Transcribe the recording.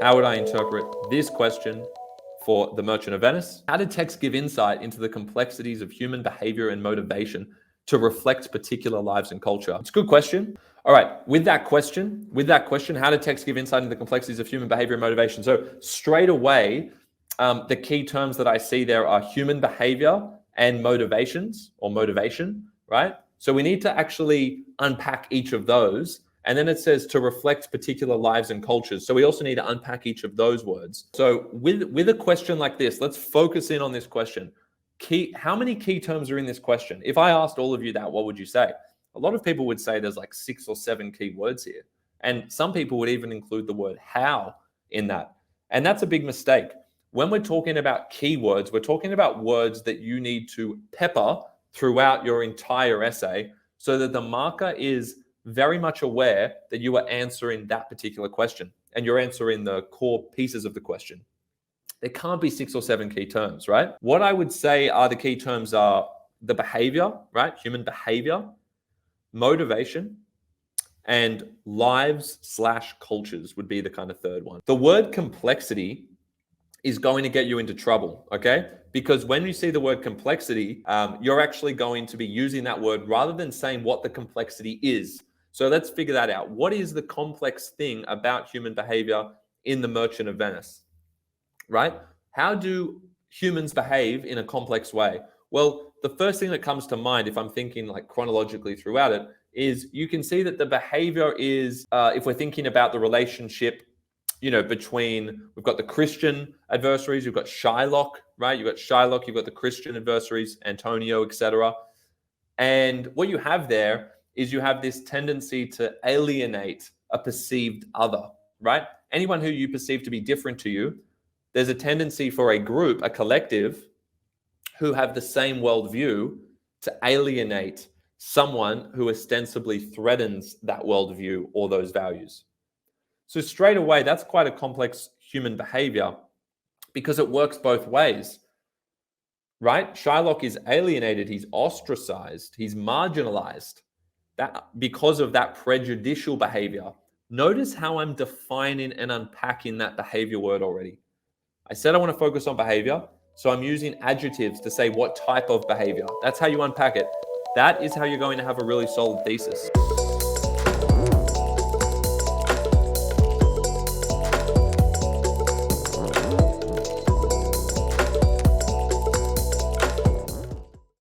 How would I interpret this question for The Merchant of Venice? How did text give insight into the complexities of human behavior and motivation to reflect particular lives and culture? It's a good question. All right, with that question, how did text give insight into the complexities of human behavior and motivation? So straight away, the key terms that I see there are human behavior and motivations or motivation, right? So we need to actually unpack each of those. And then it says to reflect particular lives and cultures. So we also need to unpack each of those words. So with a question like this, let's focus in on this question. How many key terms are in this question? If I asked all of you that, what would you say? A lot of people would say there's like 6 or 7 key words here. And some people would even include the word how in that. And that's a big mistake. When we're talking about keywords, we're talking about words that you need to pepper throughout your entire essay so that the marker is very much aware that you are answering that particular question and you're answering the core pieces of the question. There can't be 6 or 7 key terms, right? What I would say are the key terms are the behavior, right? Human behavior, motivation, and lives/cultures would be the kind of third one. The word complexity is going to get you into trouble, okay? Because when you see the word complexity, you're actually going to be using that word rather than saying what the complexity is. So let's figure that out. What is the complex thing about human behavior in The Merchant of Venice, right? How do humans behave in a complex way? Well, the first thing that comes to mind, if I'm thinking like chronologically throughout it, is you can see that the behavior is, if we're thinking about the relationship, between, we've got the Christian adversaries, you've got Shylock, right? You've got Shylock, you've got the Christian adversaries, Antonio, etc. And what you have there is you have this tendency to alienate a perceived other, right? Anyone who you perceive to be different to you, there's a tendency for a group, a collective, who have the same worldview to alienate someone who ostensibly threatens that worldview or those values. So straight away, that's quite a complex human behavior because it works both ways, right? Shylock is alienated, he's ostracized, he's marginalized because of that prejudicial behavior. Notice how I'm defining and unpacking that behavior word already. I said I want to focus on behavior, so I'm using adjectives to say what type of behavior. That's how you unpack it. That is how you're going to have a really solid thesis.